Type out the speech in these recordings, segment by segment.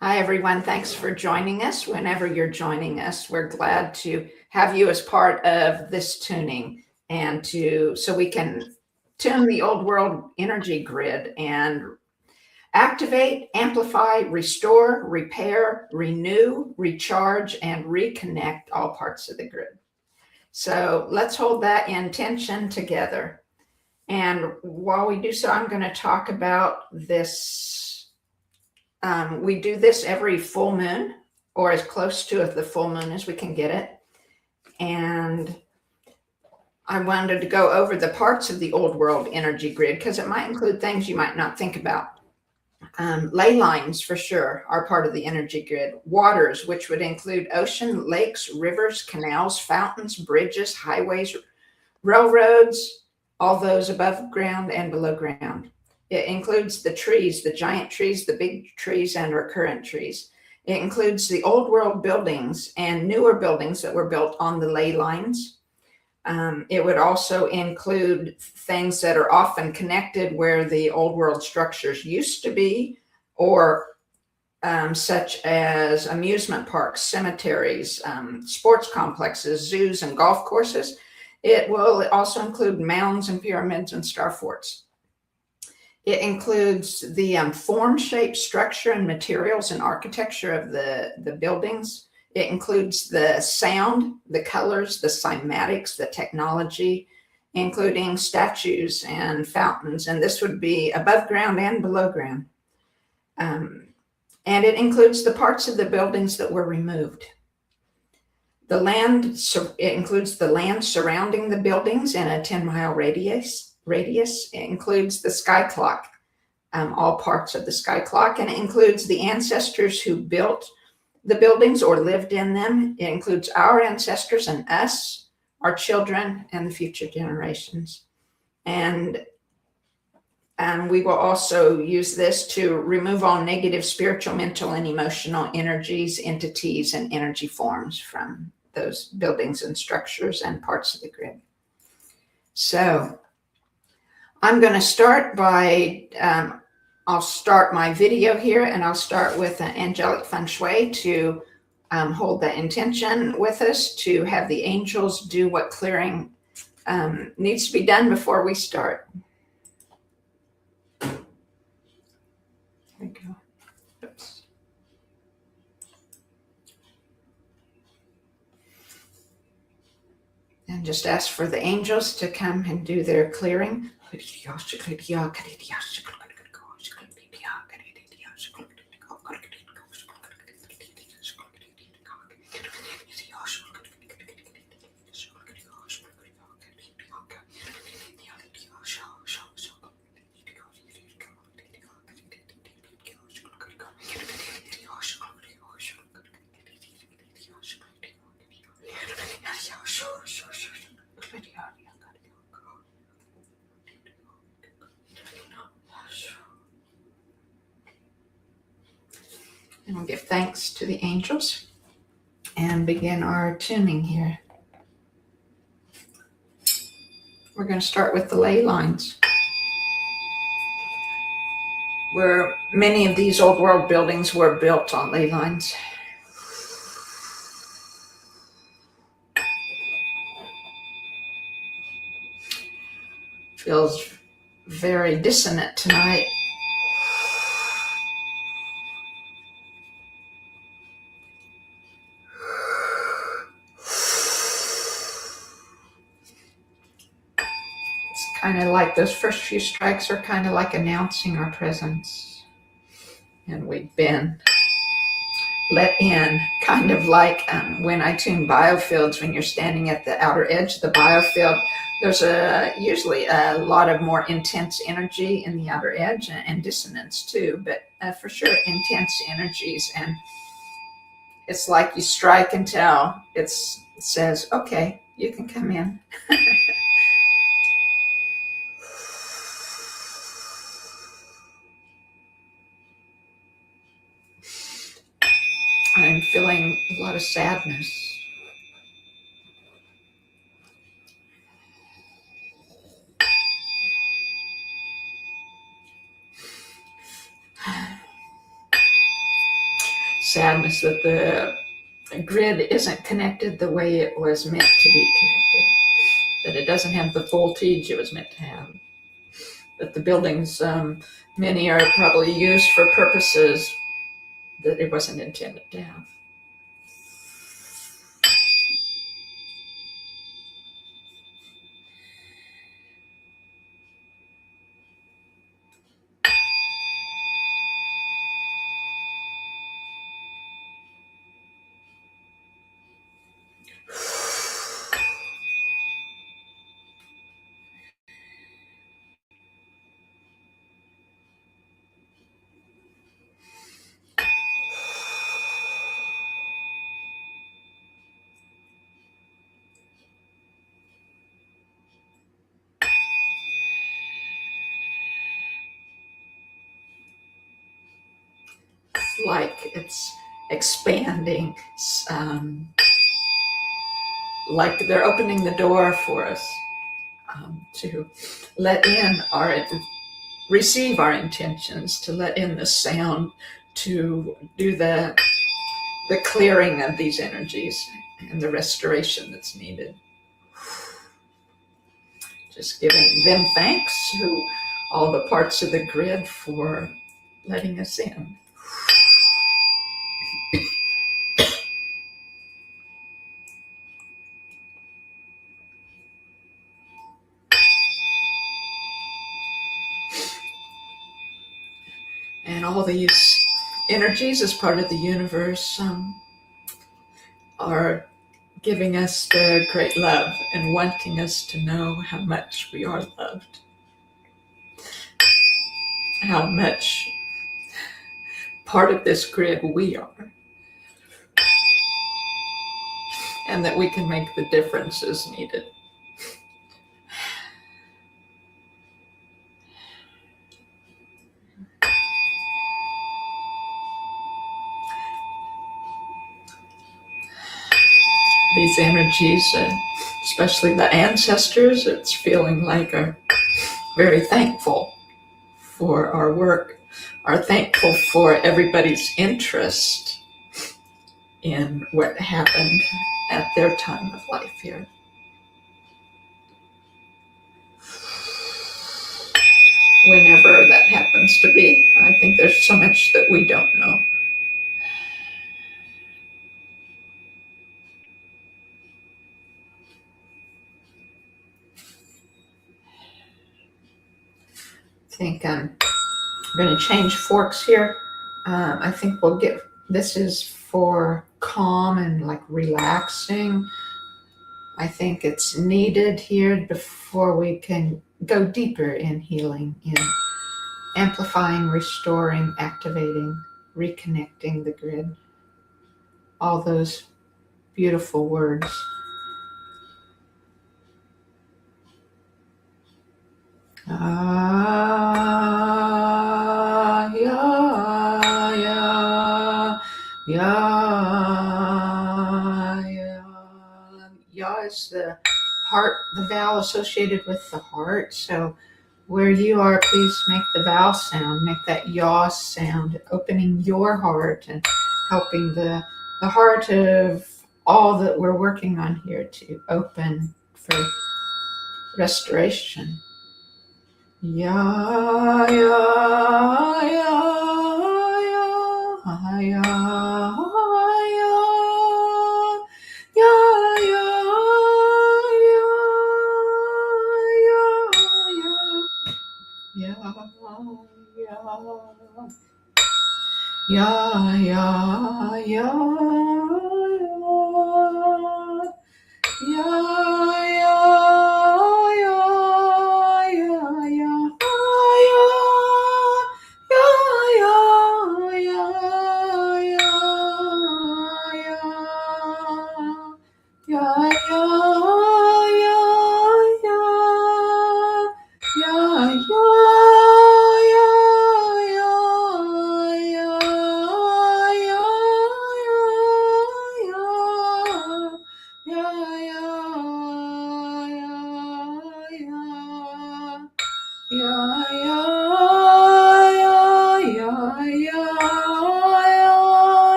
Hi, everyone. Thanks for joining us. Whenever you're joining us, we're glad to have you as part of this tuning and so we can tune the old world energy grid and activate, amplify, restore, repair, renew, recharge, and reconnect all parts of the grid. So let's hold that intention together. And while we do so, I'm going to talk about this. We do this every full moon, or as close to the full moon as we can get it. And I wanted to go over the parts of the old world energy grid because it might include things you might not think about. Ley lines, for sure, are part of the energy grid. Waters, which would include ocean, lakes, rivers, canals, fountains, bridges, highways, railroads, all those above ground and below ground. It includes the trees, the giant trees, the big trees, and our current trees. It includes the old world buildings and newer buildings that were built on the ley lines. It would also include things that are often connected where the old world structures used to be, or such as amusement parks, cemeteries, sports complexes, zoos, and golf courses. It will also include mounds and pyramids and star forts. It includes the form, shape, structure, and materials and architecture of the buildings. It includes the sound, the colors, the cymatics, the technology, including statues and fountains. And this would be above ground and below ground. And it includes the parts of the buildings that were removed. The land, it includes the land surrounding the buildings in a 10-mile radius. It includes the sky clock, all parts of the sky clock, and it includes the ancestors who built the buildings or lived in them. It includes our ancestors and us, our children, and the future generations. And we will also use this to remove all negative spiritual, mental, and emotional energies, entities, and energy forms from those buildings and structures and parts of the grid. So I'm going to start by, I'll start my video here, and I'll start with an angelic feng shui to hold the intention with us, to have the angels do what clearing needs to be done before we start. There we go. Oops. And just ask for the angels to come and do their clearing. And we'll give thanks to the angels and begin our tuning here. We're going to start with the ley lines, where many of these old world buildings were built on ley lines. Feels very dissonant tonight. Kind of like those first few strikes are kind of like announcing our presence. And we've been let in, kind of like when I tune biofields, when you're standing at the outer edge of the biofield, there's usually a lot of more intense energy in the outer edge and dissonance too, but for sure intense energies. And it's like you strike until it says, okay, you can come in. I'm feeling a lot of sadness. sadness that the grid isn't connected the way it was meant to be connected, that it doesn't have the voltage it was meant to have, that the buildings, many are probably used for purposes that it wasn't intended to have. Like it's expanding, like they're opening the door for us to let in receive our intentions, to let in the sound, to do the clearing of these energies and the restoration that's needed. Just giving them thanks to all the parts of the grid for letting us in. And all these energies as part of the universe are giving us their great love and wanting us to know how much we are loved, how much part of this grid we are, and that we can make the differences needed. These energies, especially the ancestors, it's feeling like are very thankful for our work, are thankful for everybody's interest in what happened at their time of life here. Whenever that happens to be. I think there's so much that we don't know. I think I'm going to change forks here. I think we'll get, this is for calm and like relaxing. I think it's needed here before we can go deeper in healing, in amplifying, restoring, activating, reconnecting the grid. All those beautiful words. Ya is the heart, the vowel associated with the heart. So where you are, please make the vowel sound, make that ya sound, opening your heart and helping the heart of all that we're working on here to open for restoration. Ya, ya, ya, ya, ya,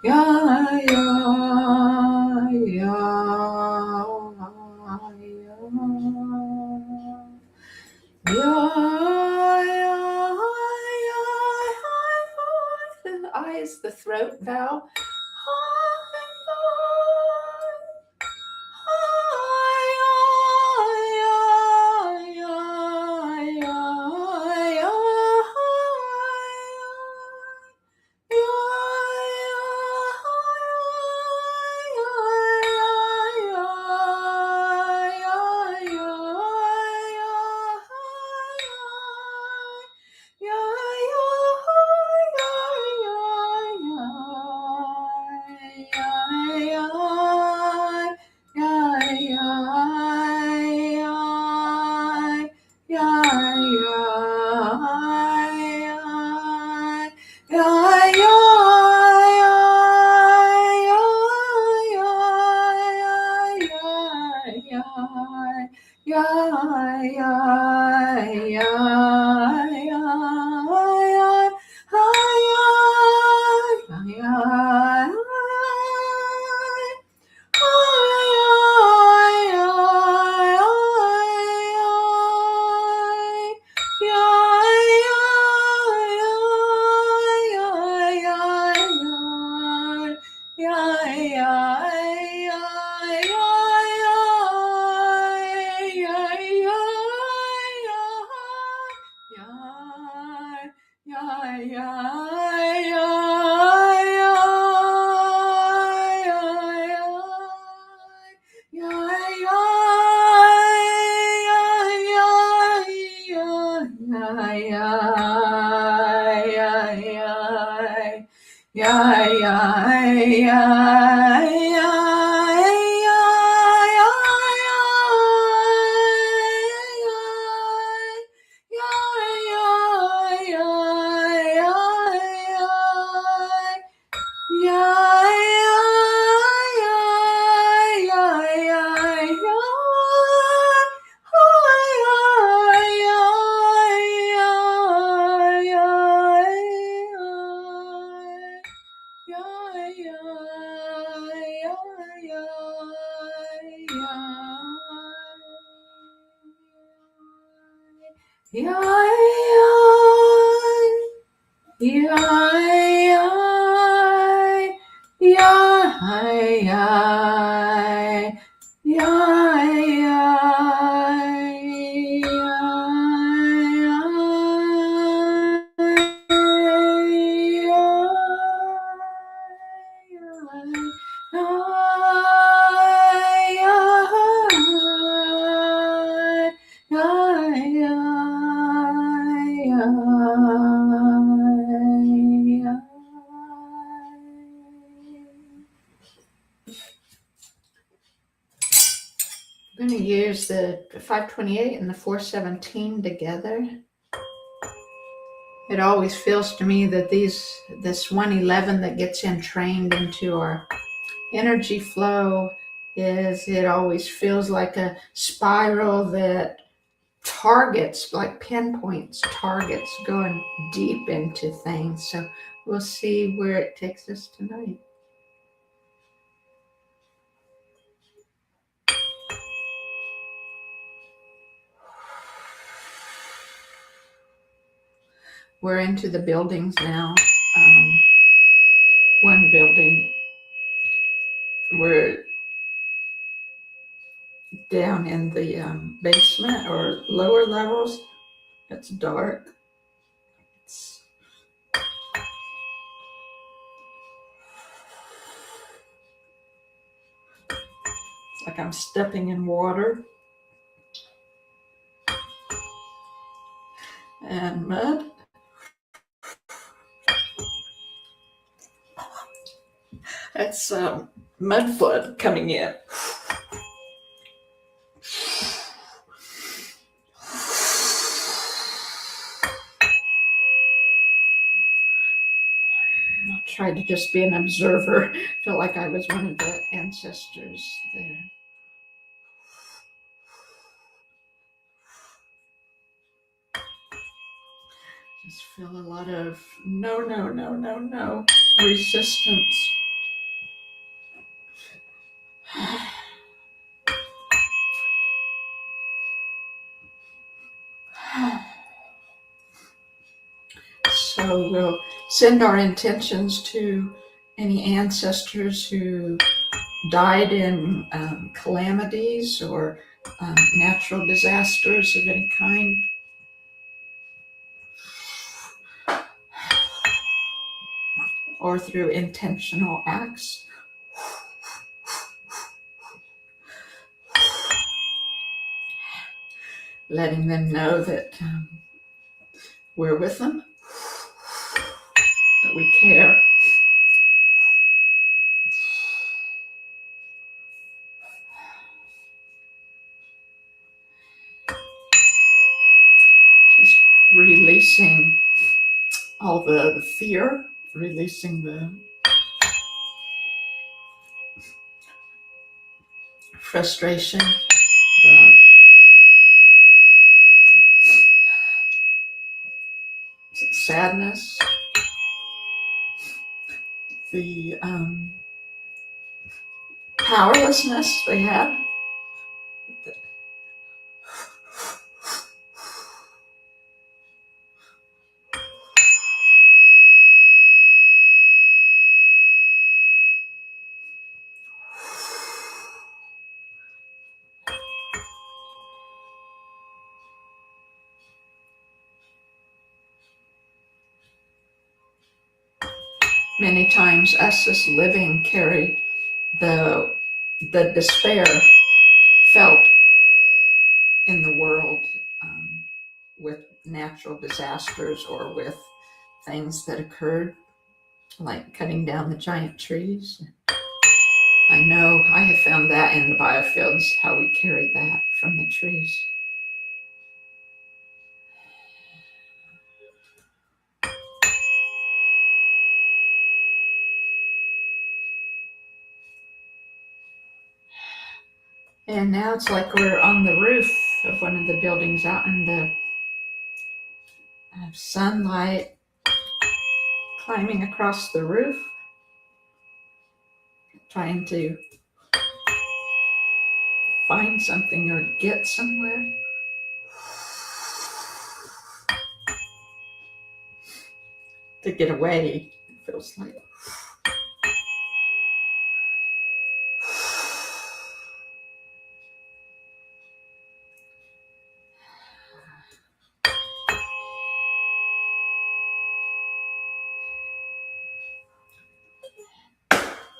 ya ya ya ya ya ya. The I is the throat vowel. I'm going to use the 528 and the 417 together. It always feels to me that this 111 that gets entrained into our energy flow it always feels like a spiral that targets, like pinpoints, targets going deep into things. So we'll see where it takes us tonight. We're into the buildings now. One building, we're down in the basement or lower levels. It's dark. It's like I'm stepping in water and mud. That's mud flood coming in. I tried to just be an observer. Felt like I was one of the ancestors there. Just feel a lot of no resistance. So we'll send our intentions to any ancestors who died in calamities or natural disasters of any kind. Or through intentional acts. Letting them know that we're with them, that we care. Just releasing all the fear, releasing the frustration, the sadness, the powerlessness they had. Many times us as living carry the despair felt in the world with natural disasters or with things that occurred, like cutting down the giant trees. I know I have found that in the biofields, how we carry that from the trees. And now it's like we're on the roof of one of the buildings out in the sunlight climbing across the roof, trying to find something or get somewhere. To get away, it feels like.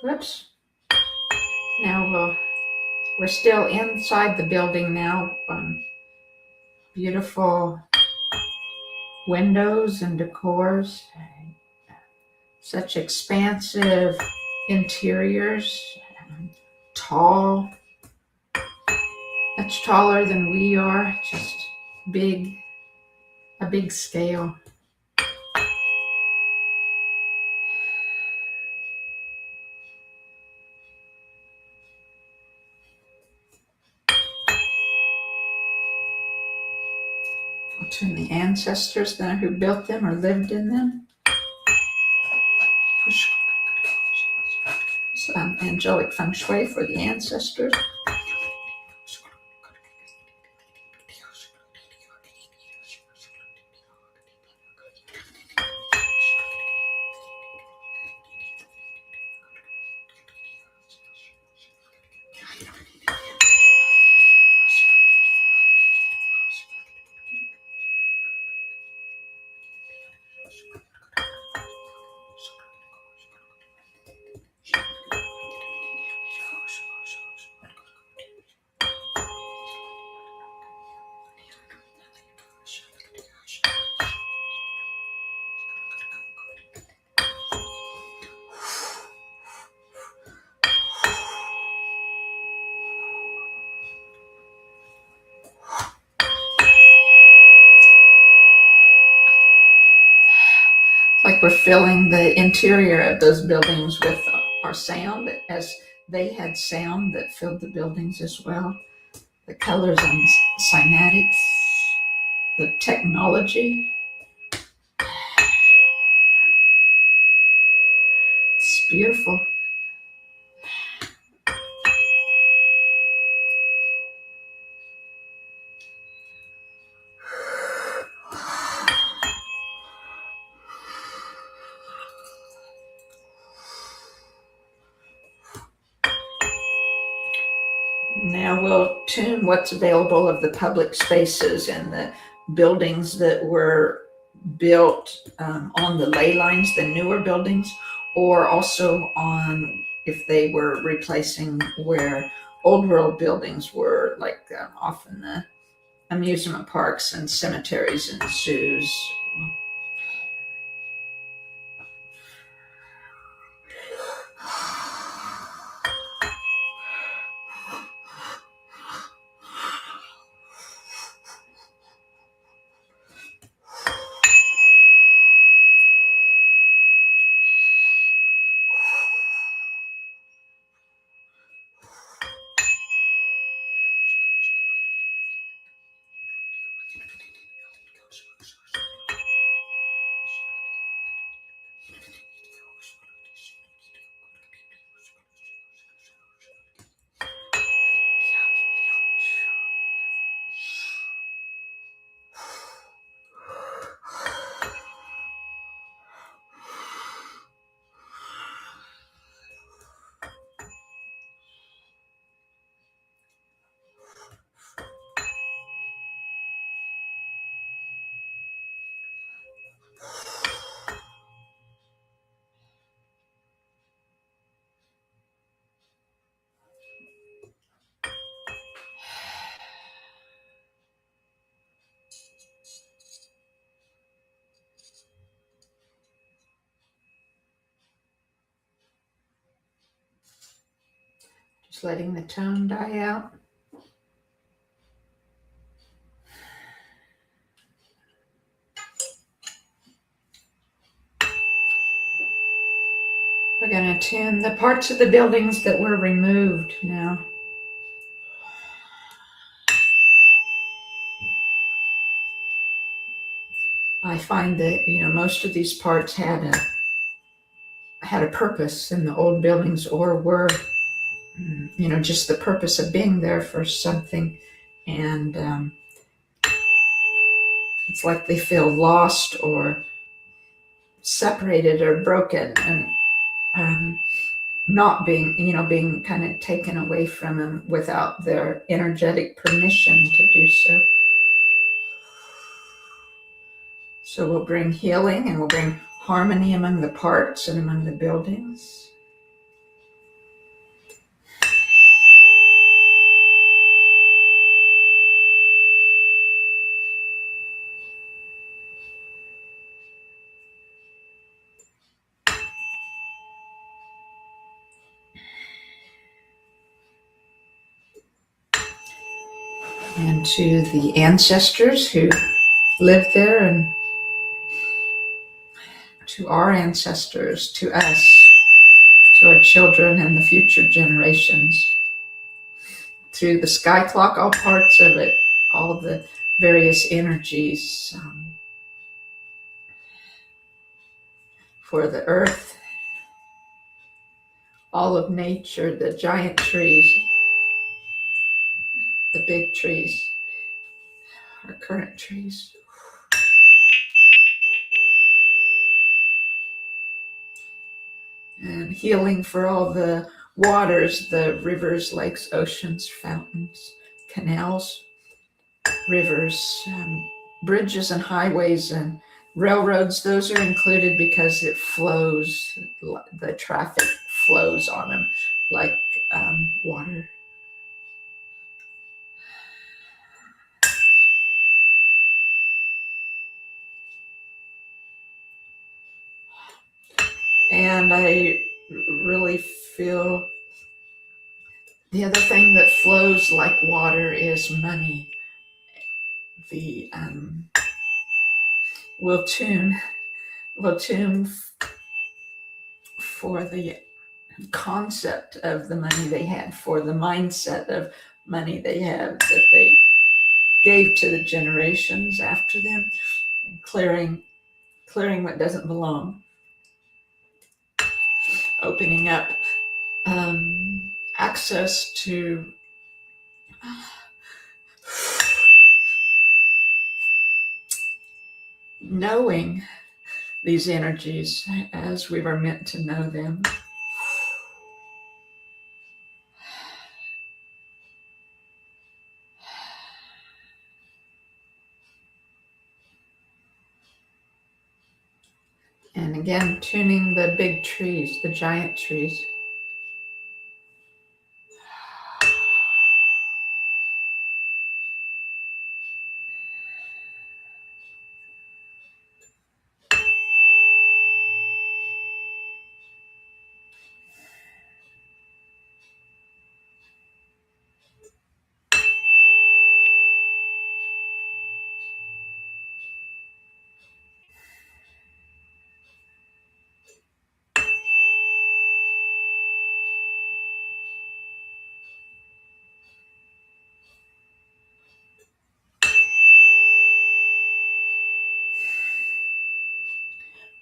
Whoops. Now we're still inside the building now. Beautiful windows and decors. Such expansive interiors. Tall. Much taller than we are. Just big. A big scale. To the ancestors then who built them or lived in them. Angelic Feng Shui for the ancestors. Like we're filling the interior of those buildings with our sound, as they had sound that filled the buildings as well. The colors and cymatics, the technology. It's beautiful. Now we'll tune what's available of the public spaces and the buildings that were built on the ley lines, the newer buildings, or also on if they were replacing where old world buildings were, like often the amusement parks and cemeteries and zoos. Just letting the tone die out. We're going to tune the parts of the buildings that were removed now. I find that, most of these parts had a purpose in the old buildings, or were, just the purpose of being there for something. And it's like they feel lost or separated or broken, and not being kind of taken away from them without their energetic permission to do so. So we'll bring healing and we'll bring harmony among the parts and among the buildings. And to the ancestors who lived there, and to our ancestors, to us, to our children and the future generations, to the sky clock, all parts of it, all of the various energies, for the earth, all of nature, the giant trees, the big trees, our current trees. And healing for all the waters, the rivers, lakes, oceans, fountains, canals, rivers, bridges and highways and railroads. Those are included because it flows, the traffic flows on them like water. And I really feel the other thing that flows like water is money. We'll tune for the concept of the money they had, for the mindset of money they had, that they gave to the generations after them, and clearing what doesn't belong, opening up access to knowing these energies as we were meant to know them. Again, tuning the big trees, the giant trees.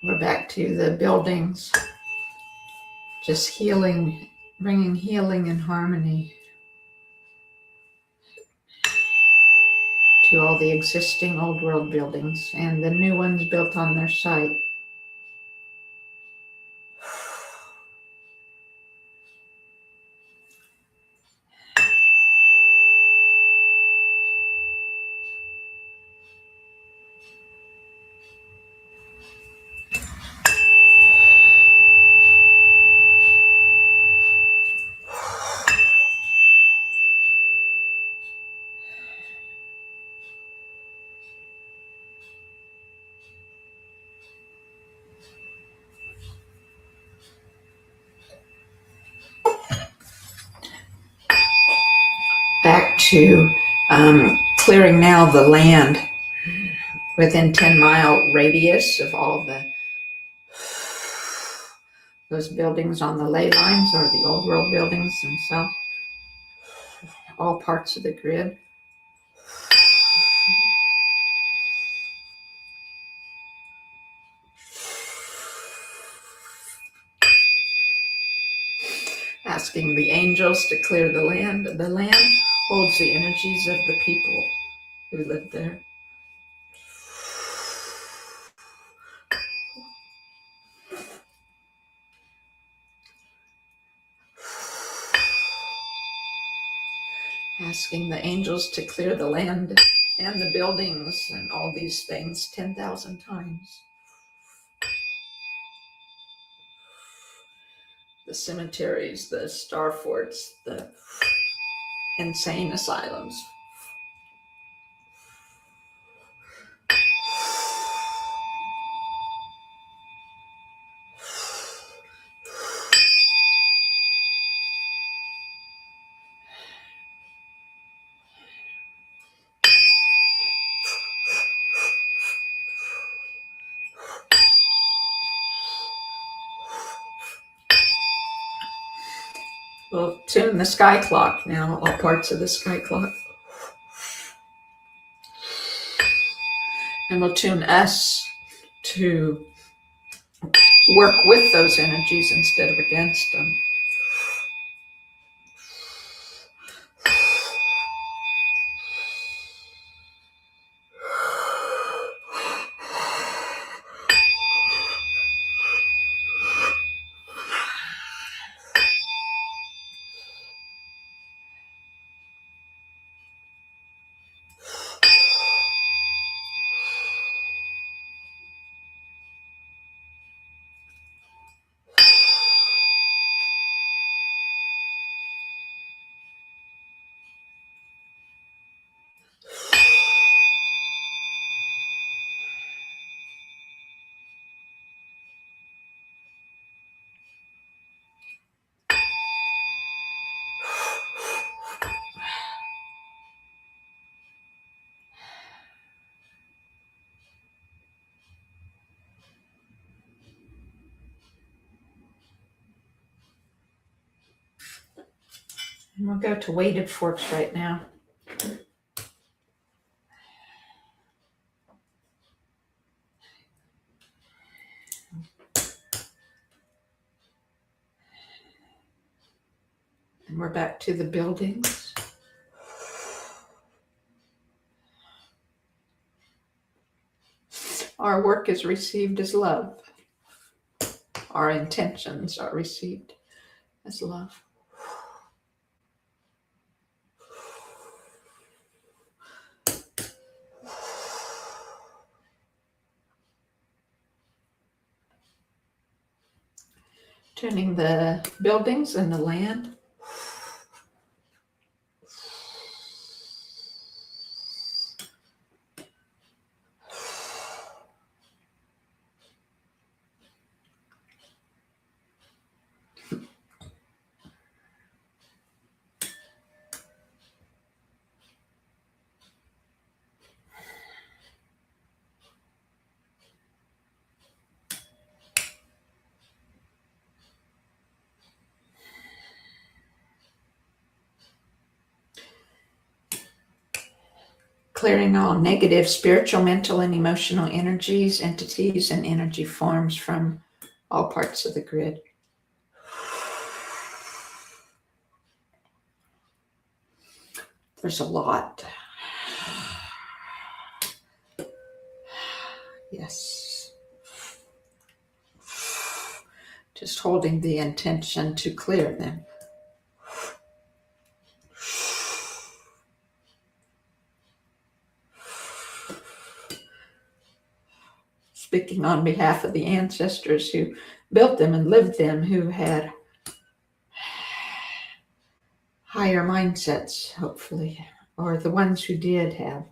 We're back to the buildings, just healing, bringing healing and harmony to all the existing old world buildings and the new ones built on their site. Back to clearing now the land within 10-mile radius of all those buildings on the ley lines or the old world buildings themselves, all parts of the grid. Asking the angels to clear the land. The land holds the energies of the people who live there. Asking the angels to clear the land and the buildings and all these things 10,000 times. The cemeteries, the star forts, the insane asylums. We'll tune the sky clock now, all parts of the sky clock. And we'll tune us to work with those energies instead of against them. And we'll go to weighted forks right now. And we're back to the buildings. Our work is received as love. Our intentions are received as love. Tuning the buildings and the land. Clearing all negative spiritual, mental, and emotional energies, entities, and energy forms from all parts of the grid. There's a lot. Yes. Just holding the intention to clear them. Speaking on behalf of the ancestors who built them and lived them, who had higher mindsets, hopefully, or the ones who did have.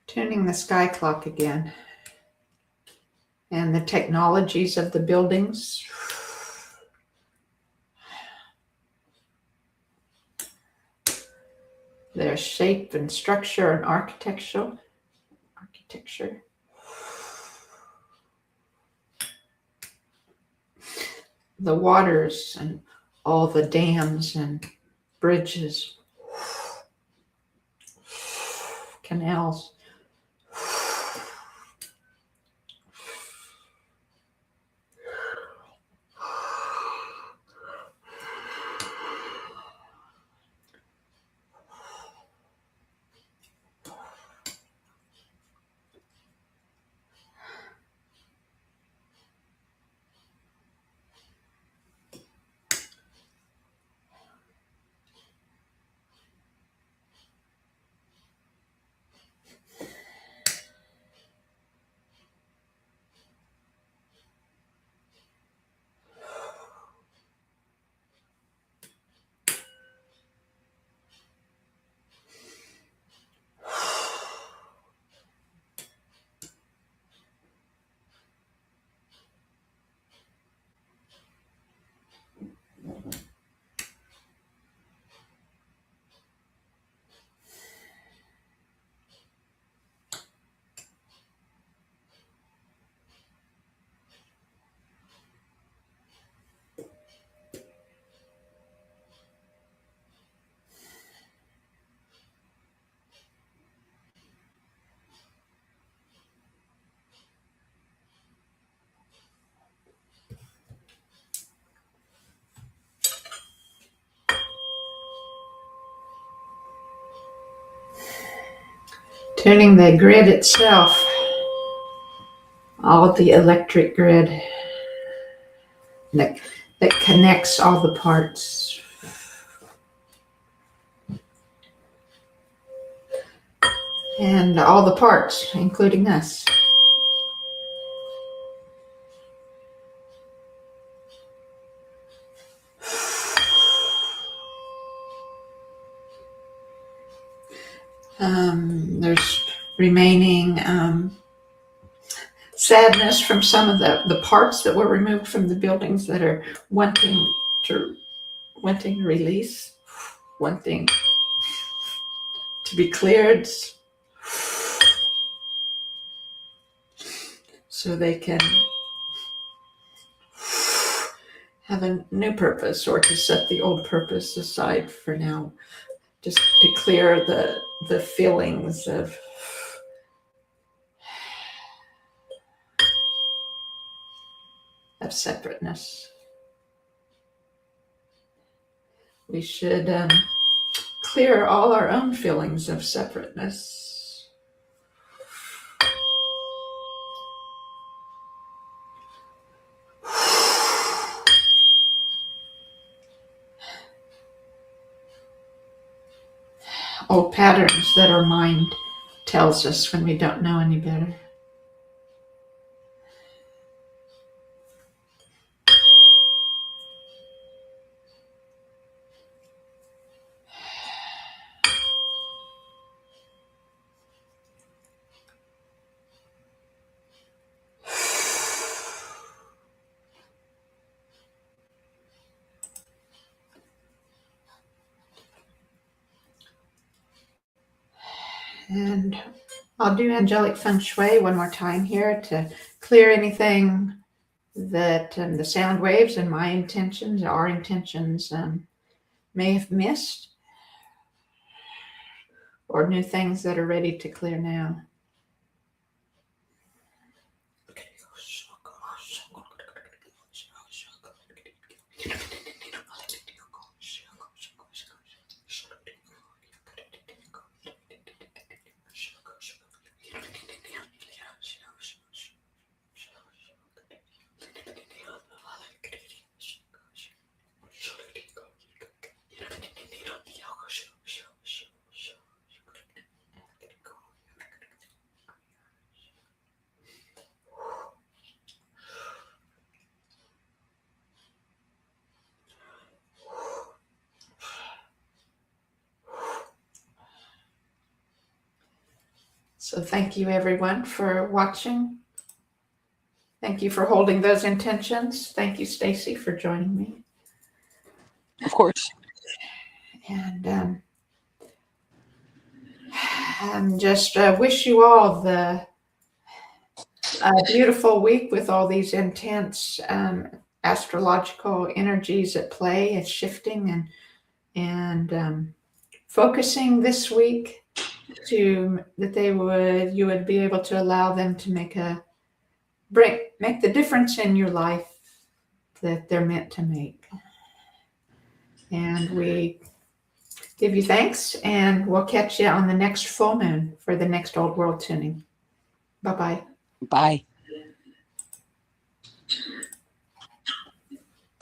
Tuning the sky clock again. And the technologies of the buildings. Their shape and structure and architecture. The waters and all the dams and bridges, canals. Tuning the grid itself, all of the electric grid that connects all the parts. And all the parts, including us. There's remaining sadness from some of the parts that were removed from the buildings that are wanting release, wanting to be cleared, so they can have a new purpose, or to set the old purpose aside for now, just to clear the feelings of of separateness. We should clear all our own feelings of separateness. Old patterns that our mind tells us when we don't know any better. And I'll do angelic feng shui one more time here to clear anything that the sound waves and my intentions, our intentions, may have missed, or new things that are ready to clear now. So thank you, everyone, for watching. Thank you for holding those intentions. Thank you, Stacy, for joining me. Of course. And just wish you all the beautiful week with all these intense astrological energies at play and shifting and focusing this week to that you would be able to allow them to make the difference in your life that they're meant to make. And we give you thanks, and we'll catch you on the next full moon for the next Old World tuning. Bye-bye. Bye.